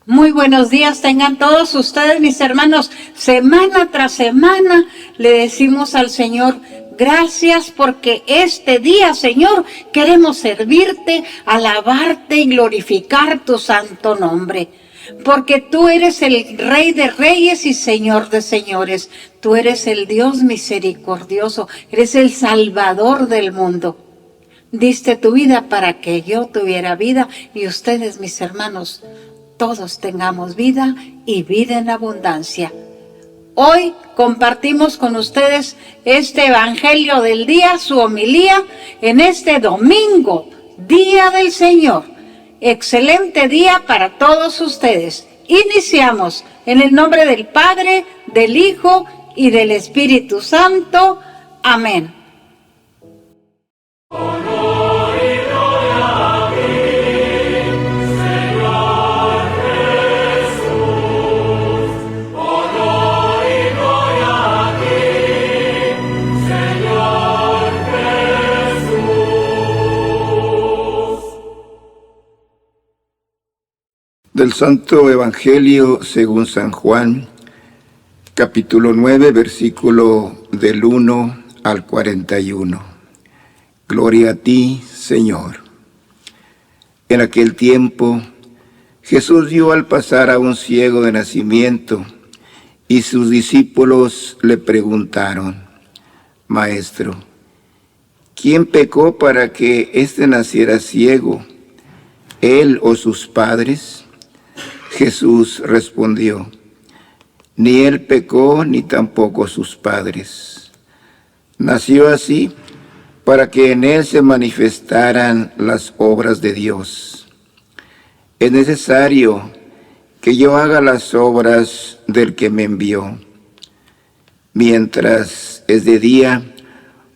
Muy buenos días tengan todos ustedes, mis hermanos. Semana tras semana le decimos al Señor, gracias porque este día, Señor, queremos servirte, alabarte y glorificar tu santo nombre. Porque tú eres el Rey de Reyes y Señor de Señores. Tú eres el Dios misericordioso, eres el Salvador del mundo. Diste tu vida para que yo tuviera vida y ustedes, mis hermanos, todos tengamos vida y vida en abundancia. Hoy compartimos con ustedes este Evangelio del día, su homilía, en este domingo, Día del Señor. Excelente día para todos ustedes. Iniciamos en el nombre del Padre, del Hijo y del Espíritu Santo. Amén. Del Santo Evangelio según San Juan, capítulo 9, versículo del 1 al 41. Gloria a ti, Señor. En aquel tiempo, Jesús vio al pasar a un ciego de nacimiento, y sus discípulos le preguntaron, Maestro, ¿quién pecó para que éste naciera ciego, él o sus padres? Jesús respondió, ni él pecó, ni tampoco sus padres. Nació así para que en él se manifestaran las obras de Dios. Es necesario que yo haga las obras del que me envió, mientras es de día,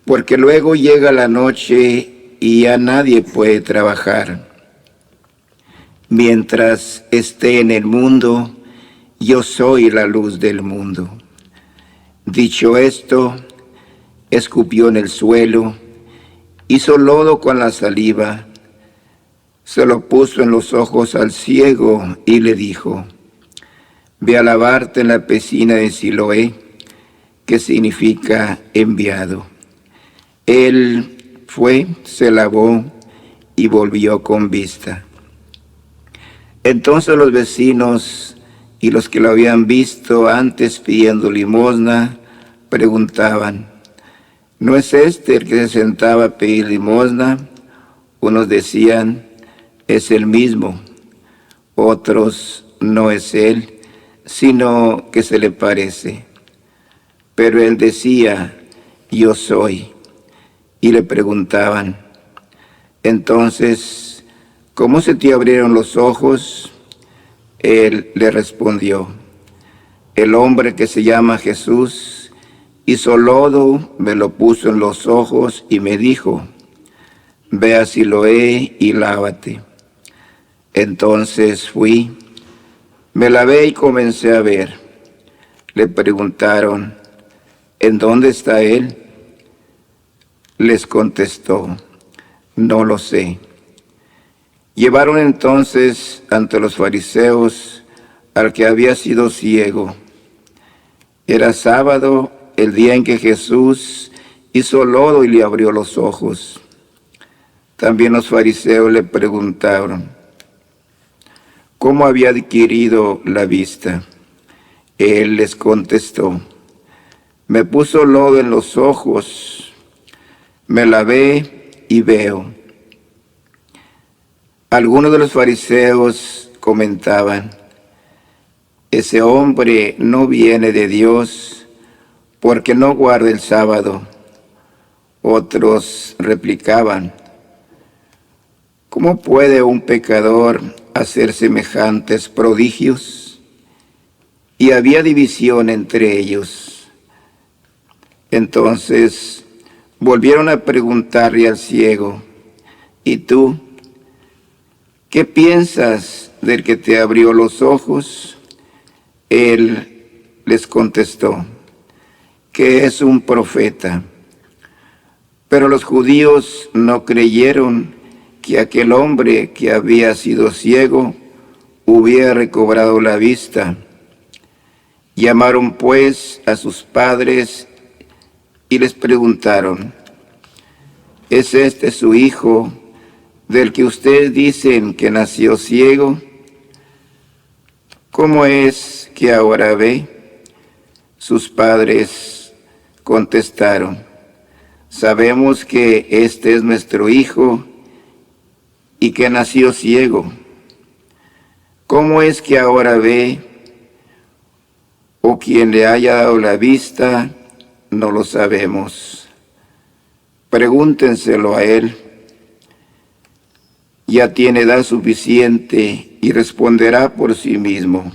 porque luego llega la noche y ya nadie puede trabajar. Mientras esté en el mundo, yo soy la luz del mundo. Dicho esto, escupió en el suelo, hizo lodo con la saliva, se lo puso en los ojos al ciego y le dijo, ve a lavarte en la piscina de Siloé, que significa enviado. Él fue, se lavó y volvió con vista. Entonces los vecinos y los que lo habían visto antes pidiendo limosna, preguntaban, ¿no es este el que se sentaba a pedir limosna? Unos decían, es el mismo. Otros, no es él, sino que se le parece. Pero él decía, yo soy. Y le preguntaban, entonces, ¿cómo se te abrieron los ojos? Él le respondió, el hombre que se llama Jesús hizo lodo, me lo puso en los ojos y me dijo, ve a Siloé y lávate. Entonces fui, me lavé y comencé a ver. Le preguntaron, ¿en dónde está él? Les contestó, no lo sé. Llevaron entonces ante los fariseos al que había sido ciego. Era sábado, el día en que Jesús hizo lodo y le abrió los ojos. También los fariseos le preguntaron, ¿cómo había adquirido la vista? Él les contestó, me puso lodo en los ojos, me lavé y veo. Algunos de los fariseos comentaban, ese hombre no viene de Dios porque no guarda el sábado. Otros replicaban, ¿cómo puede un pecador hacer semejantes prodigios? Y había división entre ellos. Entonces volvieron a preguntarle al ciego, ¿y tú? ¿Qué piensas del que te abrió los ojos? Él les contestó, que es un profeta. Pero los judíos no creyeron que aquel hombre que había sido ciego hubiera recobrado la vista. Llamaron pues a sus padres y les preguntaron: ¿es este su hijo, del que ustedes dicen que nació ciego? ¿Cómo es que ahora ve? Sus padres contestaron: sabemos que este es nuestro hijo y que nació ciego. ¿Cómo es que ahora ve? O quien le haya dado la vista, no lo sabemos. Pregúntenselo a él. Ya tiene edad suficiente y responderá por sí mismo.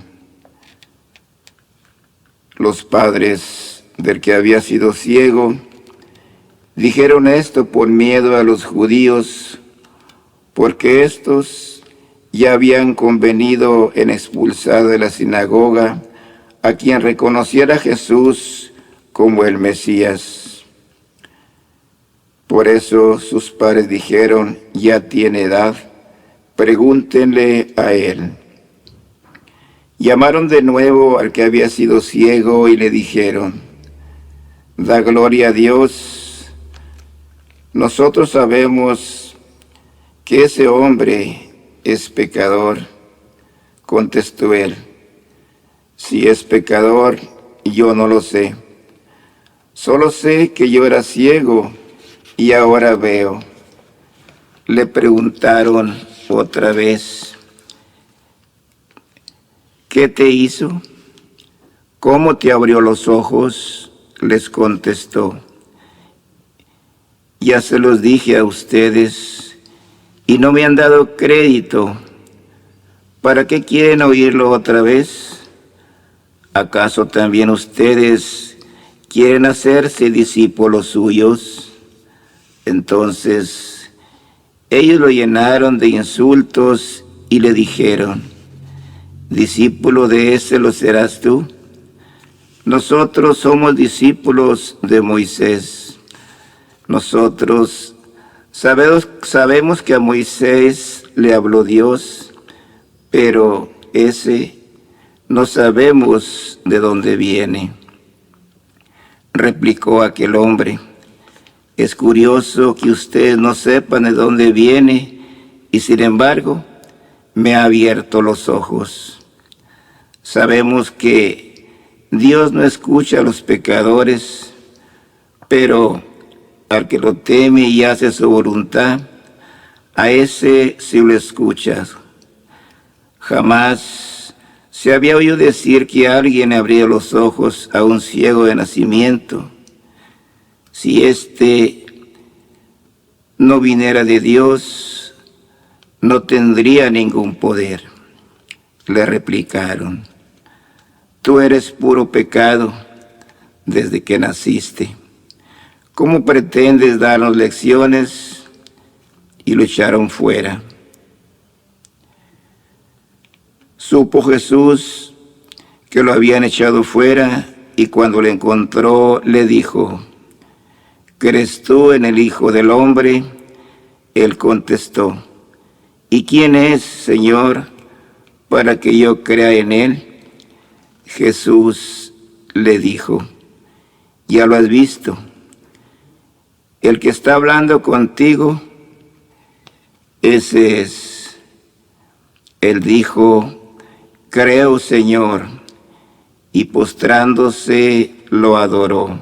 Los padres del que había sido ciego dijeron esto por miedo a los judíos, porque éstos ya habían convenido en expulsar de la sinagoga a quien reconociera a Jesús como el Mesías. Por eso sus padres dijeron: ya tiene edad, pregúntenle a él. Llamaron de nuevo al que había sido ciego y le dijeron: da gloria a Dios. Nosotros sabemos que ese hombre es pecador. Contestó él: si es pecador, yo no lo sé. Solo sé que yo era ciego y ahora veo. Le preguntaron otra vez: ¿qué te hizo? ¿Cómo te abrió los ojos? Les contestó: ya se los dije a ustedes y no me han dado crédito. ¿Para qué quieren oírlo otra vez? ¿Acaso también ustedes quieren hacerse discípulos suyos? Entonces ellos lo llenaron de insultos y le dijeron: ¿discípulo de ese lo serás tú? Nosotros somos discípulos de Moisés. Nosotros sabemos que a Moisés le habló Dios, pero ese no sabemos de dónde viene. Replicó aquel hombre: es curioso que ustedes no sepan de dónde viene, y sin embargo me ha abierto los ojos. Sabemos que Dios no escucha a los pecadores, pero al que lo teme y hace su voluntad, a ese sí lo escucha. Jamás se había oído decir que alguien abría los ojos a un ciego de nacimiento. Si éste no viniera de Dios, no tendría ningún poder. Le replicaron: tú eres puro pecado desde que naciste. ¿Cómo pretendes darnos lecciones? Y lo echaron fuera. Supo Jesús que lo habían echado fuera, y cuando le encontró, le dijo: ¿crees tú en el Hijo del Hombre? Él contestó: ¿y quién es, Señor, para que yo crea en él? Jesús le dijo: ya lo has visto. El que está hablando contigo, ese es. Él dijo: creo, Señor, y postrándose lo adoró.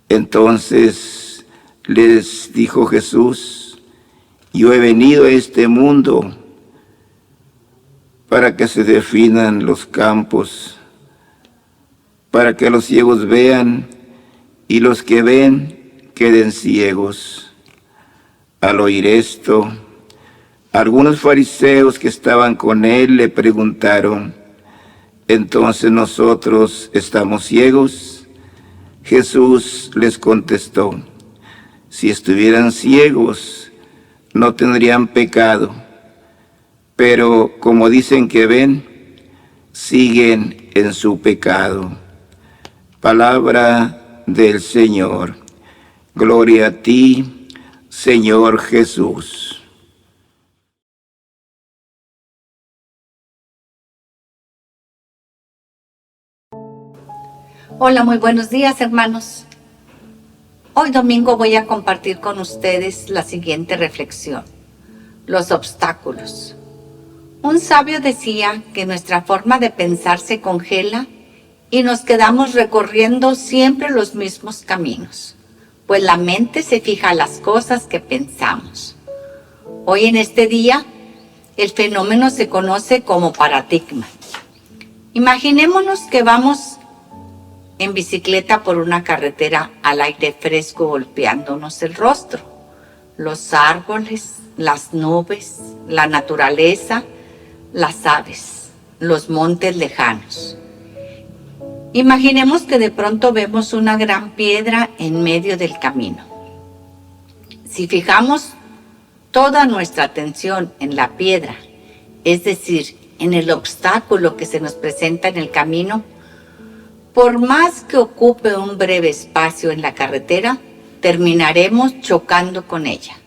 Entonces les dijo Jesús: yo he venido a este mundo para que se definan los campos, para que los ciegos vean y los que ven queden ciegos. Al oír esto, algunos fariseos que estaban con él le preguntaron: ¿entonces nosotros estamos ciegos? Jesús les contestó: si estuvieran ciegos, no tendrían pecado, pero como dicen que ven, siguen en su pecado. Palabra del Señor. Gloria a ti, Señor Jesús. Hola, muy buenos días, hermanos. Hoy domingo voy a compartir con ustedes la siguiente reflexión: los obstáculos. Un sabio decía que nuestra forma de pensar se congela y nos quedamos recorriendo siempre los mismos caminos, pues la mente se fija a las cosas que pensamos. Hoy en este día, el fenómeno se conoce como paradigma. Imaginémonos que vamos en bicicleta por una carretera al aire fresco golpeándonos el rostro. Los árboles, las nubes, la naturaleza, las aves, los montes lejanos. Imaginemos que de pronto vemos una gran piedra en medio del camino. Si fijamos toda nuestra atención en la piedra, es decir, en el obstáculo que se nos presenta en el camino, por más que ocupe un breve espacio en la carretera, terminaremos chocando con ella.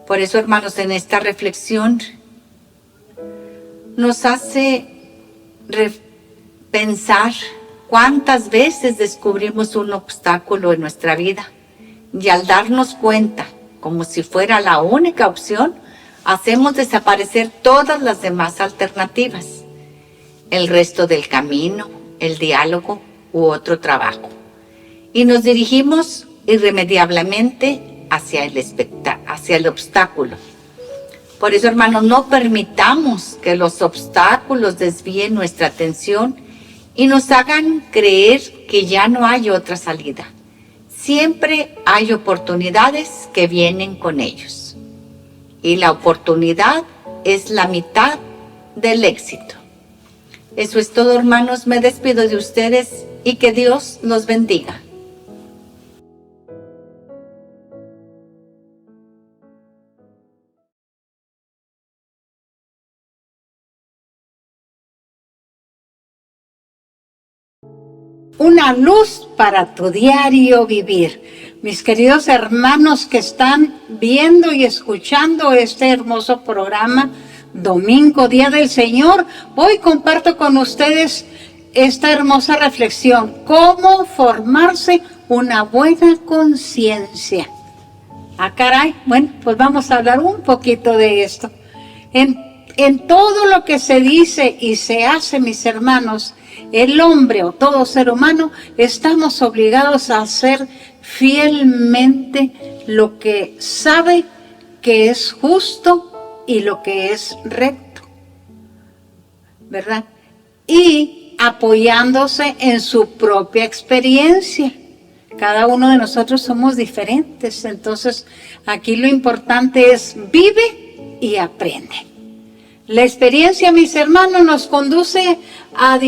Por eso, hermanos, en esta reflexión nos hace pensar cuántas veces descubrimos un obstáculo en nuestra vida y al darnos cuenta, como si fuera la única opción, hacemos desaparecer todas las demás alternativas, el resto del camino, el diálogo u otro trabajo, y nos dirigimos irremediablemente hacia el obstáculo. Por eso, hermanos, no permitamos que los obstáculos desvíen nuestra atención y nos hagan creer que ya no hay otra salida. Siempre hay oportunidades que vienen con ellos. Y la oportunidad es la mitad del éxito. Eso es todo, hermanos. Me despido de ustedes y que Dios los bendiga. Una luz para tu diario vivir. Mis queridos hermanos que están viendo y escuchando este hermoso programa, Domingo, Día del Señor, hoy comparto con ustedes esta hermosa reflexión: cómo formarse una buena conciencia. Ah, caray, bueno, pues vamos a hablar un poquito de esto. En todo lo que se dice y se hace, mis hermanos, el hombre o todo ser humano estamos obligados a hacer fielmente lo que sabe que es justo y lo que es recto, ¿verdad? Y apoyándose en su propia experiencia. Cada uno de nosotros somos diferentes, entonces aquí lo importante es vive y aprende. La experiencia, mis hermanos, nos conduce a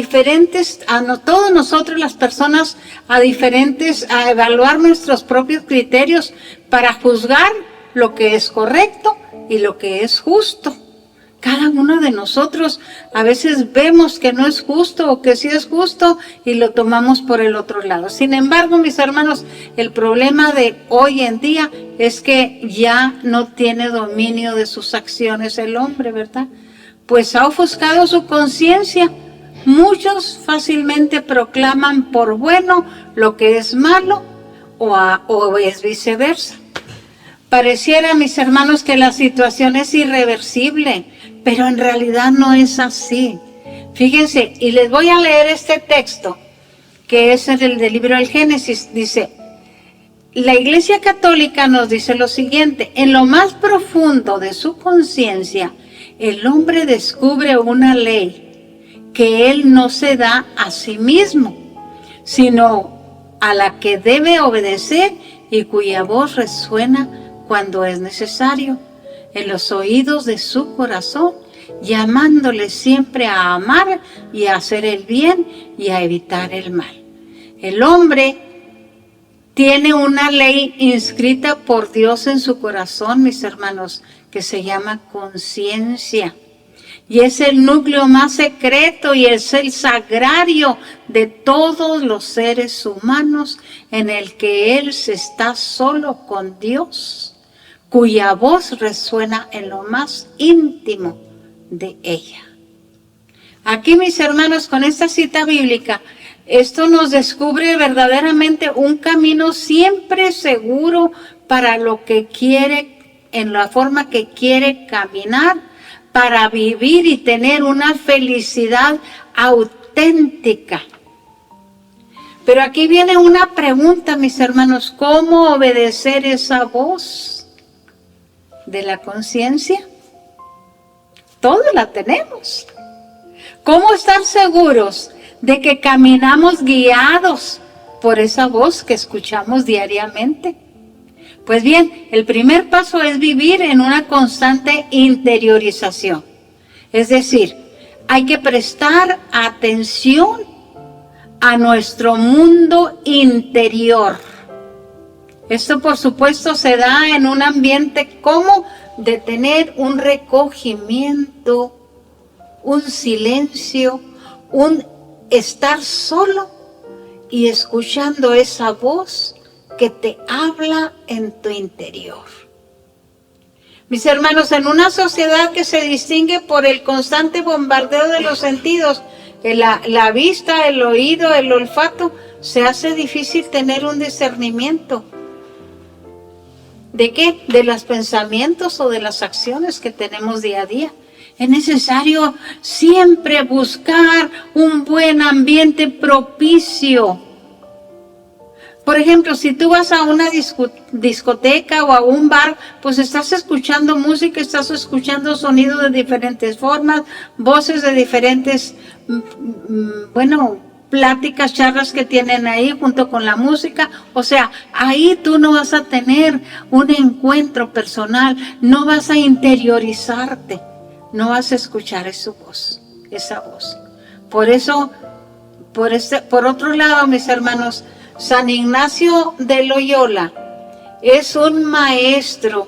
todos nosotros las personas, a evaluar nuestros propios criterios para juzgar lo que es correcto y lo que es justo. Cada uno de nosotros a veces vemos que no es justo o que sí es justo y lo tomamos por el otro lado. Sin embargo, mis hermanos, el problema de hoy en día es que ya no tiene dominio de sus acciones el hombre, ¿verdad? Pues ha ofuscado su conciencia. Muchos fácilmente proclaman por bueno lo que es malo o es viceversa. Pareciera, mis hermanos, que la situación es irreversible, pero en realidad no es así. Fíjense, y les voy a leer este texto, que es el del libro del Génesis. Dice, la Iglesia Católica nos dice lo siguiente: en lo más profundo de su conciencia, el hombre descubre una ley que él no se da a sí mismo, sino a la que debe obedecer y cuya voz resuena cuando es necesario en los oídos de su corazón, llamándole siempre a amar y a hacer el bien y a evitar el mal. El hombre tiene una ley inscrita por Dios en su corazón, mis hermanos, que se llama conciencia. Y es el núcleo más secreto y es el sagrario de todos los seres humanos, en el que él se está solo con Dios, cuya voz resuena en lo más íntimo de ella. Aquí, mis hermanos, con esta cita bíblica, Esto nos descubre verdaderamente un camino siempre seguro para lo que quiere, en la forma que quiere caminar, para vivir y tener una felicidad auténtica. Pero aquí viene una pregunta, mis hermanos: ¿cómo obedecer esa voz de la conciencia? Todos la tenemos. ¿Cómo estar seguros de que caminamos guiados por esa voz que escuchamos diariamente? Pues bien, el primer paso es vivir en una constante interiorización. Es decir, hay que prestar atención a nuestro mundo interior. Esto, por supuesto, se da en un ambiente como de tener un recogimiento, un silencio, un estar solo y escuchando esa voz que te habla en tu interior. Mis hermanos, en una sociedad que se distingue por el constante bombardeo de los sentidos, la vista, el oído, el olfato, se hace difícil tener un discernimiento. ¿De qué? De los pensamientos o de las acciones que tenemos día a día. Es necesario siempre buscar un buen ambiente propicio. Por ejemplo, si tú vas a una discoteca o a un bar, pues estás escuchando música, estás escuchando sonidos de diferentes formas, voces de diferentes, pláticas, charlas que tienen ahí junto con la música. O sea, ahí tú no vas a tener un encuentro personal, no vas a interiorizarte, no vas a escuchar esa voz. Por eso, por otro lado, mis hermanos, San Ignacio de Loyola es un maestro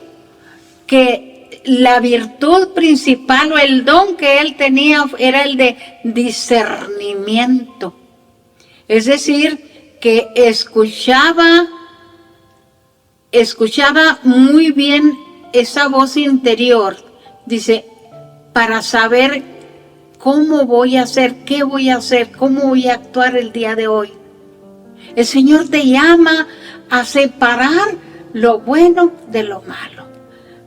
que la virtud principal o el don que él tenía era el de discernimiento. Es decir, que escuchaba muy bien esa voz interior. Dice, para saber cómo voy a hacer, qué voy a hacer, cómo voy a actuar el día de hoy. El Señor te llama a separar lo bueno de lo malo.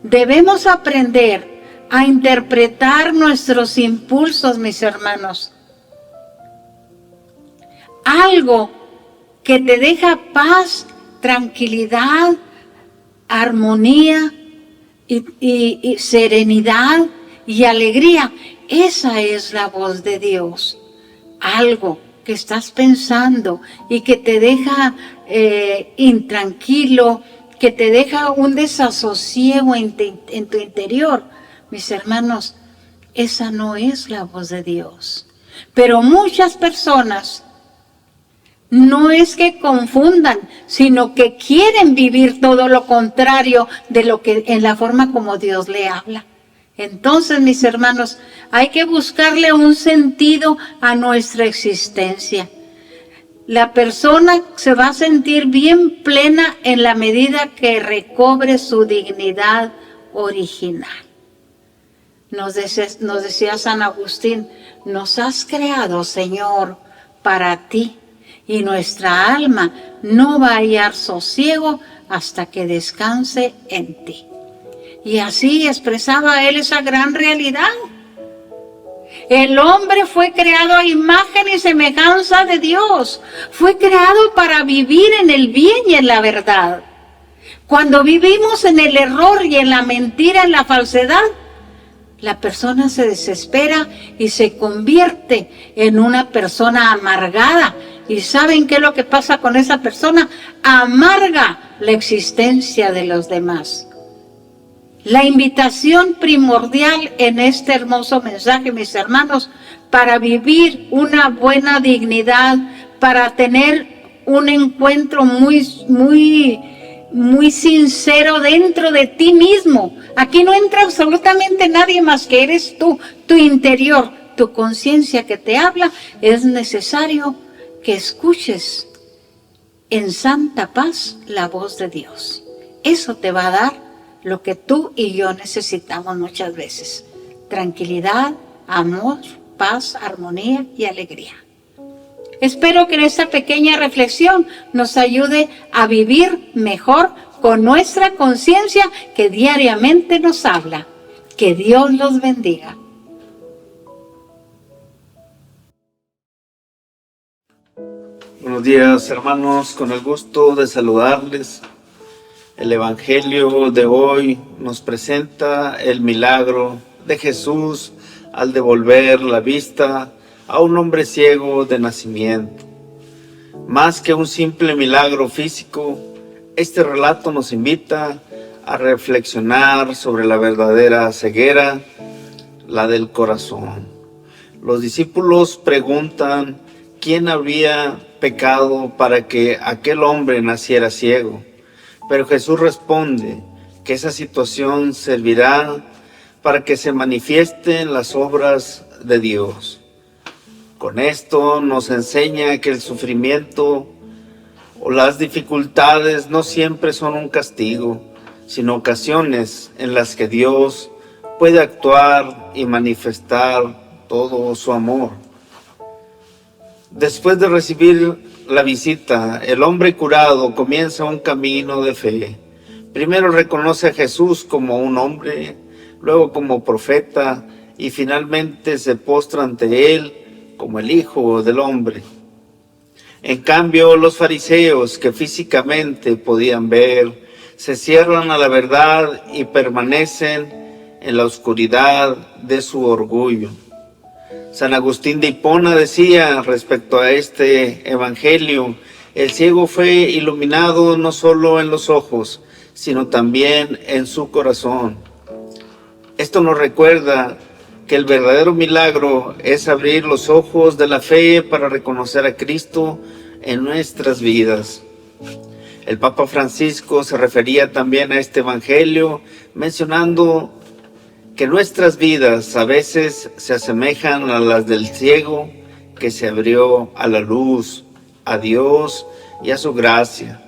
Debemos aprender a interpretar nuestros impulsos, mis hermanos. Algo que te deja paz, tranquilidad, armonía y serenidad y alegría. Esa es la voz de Dios. Algo que estás pensando y que te deja intranquilo, que te deja un desasosiego en tu interior. Mis hermanos, esa no es la voz de Dios. Pero muchas personas no es que confundan, sino que quieren vivir todo lo contrario de lo que en la forma como Dios le habla. Entonces, mis hermanos, hay que buscarle un sentido a nuestra existencia. La persona se va a sentir bien plena en la medida que recobre su dignidad original. Nos decía San Agustín, nos has creado, Señor, para ti, y nuestra alma no va a hallar sosiego hasta que descanse en ti. Y así expresaba él esa gran realidad. El hombre fue creado a imagen y semejanza de Dios. Fue creado para vivir en el bien y en la verdad. Cuando vivimos en el error y en la mentira, en la falsedad, la persona se desespera y se convierte en una persona amargada. ¿Y saben qué es lo que pasa con esa persona? Amarga la existencia de los demás. La invitación primordial en este hermoso mensaje, mis hermanos, para vivir una buena dignidad, para tener un encuentro muy sincero dentro de ti mismo. Aquí no entra absolutamente nadie más que eres tú, tu interior, tu conciencia que te habla. Es necesario que escuches en santa paz la voz de Dios. Eso te va a dar lo que tú y yo necesitamos muchas veces: tranquilidad, amor, paz, armonía y alegría. Espero que en esta pequeña reflexión nos ayude a vivir mejor con nuestra conciencia que diariamente nos habla. Que Dios los bendiga. Buenos días, hermanos, con el gusto de saludarles. El Evangelio de hoy nos presenta el milagro de Jesús al devolver la vista a un hombre ciego de nacimiento. Más que un simple milagro físico, este relato nos invita a reflexionar sobre la verdadera ceguera, la del corazón. Los discípulos preguntan quién habría pecado para que aquel hombre naciera ciego. Pero Jesús responde que esa situación servirá para que se manifiesten las obras de Dios. Con esto nos enseña que el sufrimiento o las dificultades no siempre son un castigo, sino ocasiones en las que Dios puede actuar y manifestar todo su amor. Después de recibir la visita, el hombre curado comienza un camino de fe. Primero reconoce a Jesús como un hombre, luego como profeta y finalmente se postra ante él como el Hijo del Hombre. En cambio, los fariseos que físicamente podían ver, se cierran a la verdad y permanecen en la oscuridad de su orgullo. San Agustín de Hipona decía respecto a este evangelio: el ciego fue iluminado no solo en los ojos, sino también en su corazón. Esto nos recuerda que el verdadero milagro es abrir los ojos de la fe para reconocer a Cristo en nuestras vidas. El Papa Francisco se refería también a este evangelio mencionando que nuestras vidas a veces se asemejan a las del ciego que se abrió a la luz, a Dios y a su gracia.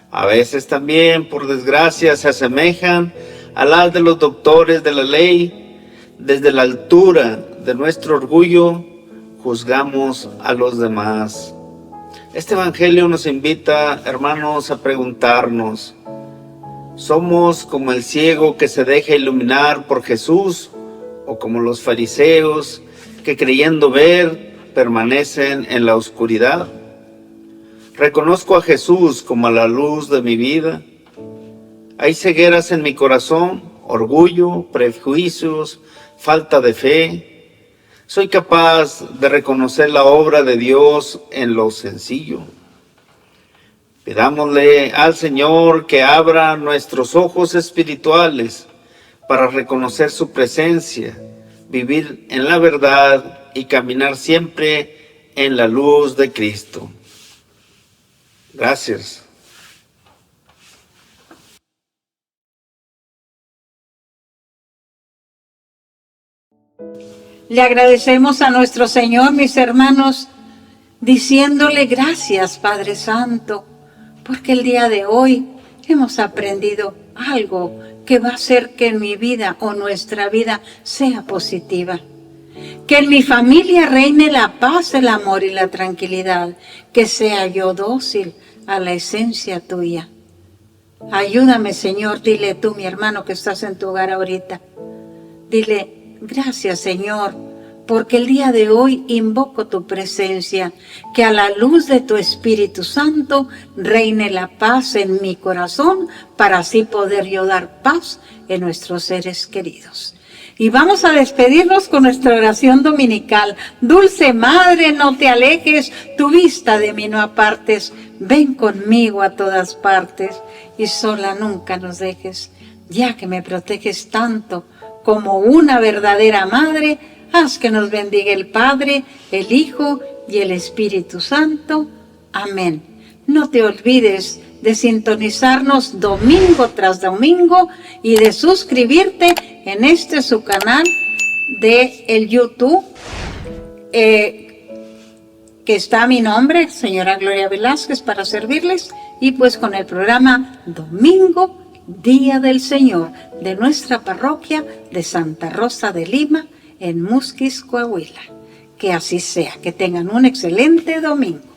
A veces también, por desgracia, se asemejan a las de los doctores de la ley. Desde la altura de nuestro orgullo juzgamos a los demás. Este evangelio nos invita, hermanos, a preguntarnos: ¿somos como el ciego que se deja iluminar por Jesús o como los fariseos que creyendo ver permanecen en la oscuridad? ¿Reconozco a Jesús como la luz de mi vida? ¿Hay cegueras en mi corazón, orgullo, prejuicios, falta de fe? ¿Soy capaz de reconocer la obra de Dios en lo sencillo? Pidámosle al Señor que abra nuestros ojos espirituales para reconocer su presencia, vivir en la verdad y caminar siempre en la luz de Cristo. Gracias. Le agradecemos a nuestro Señor, mis hermanos, diciéndole gracias, Padre Santo, porque el día de hoy hemos aprendido algo que va a hacer que en mi vida o nuestra vida sea positiva. Que en mi familia reine la paz, el amor y la tranquilidad. Que sea yo dócil a la esencia tuya. Ayúdame, Señor, dile tú, mi hermano, que estás en tu hogar ahorita. Dile, gracias, Señor, porque el día de hoy invoco tu presencia, que a la luz de tu Espíritu Santo reine la paz en mi corazón, para así poder yo dar paz en nuestros seres queridos. Y vamos a despedirnos con nuestra oración dominical. Dulce Madre, no te alejes, tu vista de mí no apartes. Ven conmigo a todas partes y sola nunca nos dejes. Ya que me proteges tanto como una verdadera madre, haz que nos bendiga el Padre, el Hijo y el Espíritu Santo. Amén. No te olvides de sintonizarnos domingo tras domingo y de suscribirte en su canal de el YouTube, que está a mi nombre, señora Gloria Velázquez, para servirles, y pues con el programa Domingo, Día del Señor, de nuestra parroquia de Santa Rosa de Lima, en Musquis, Coahuila. Que así sea, que tengan un excelente domingo.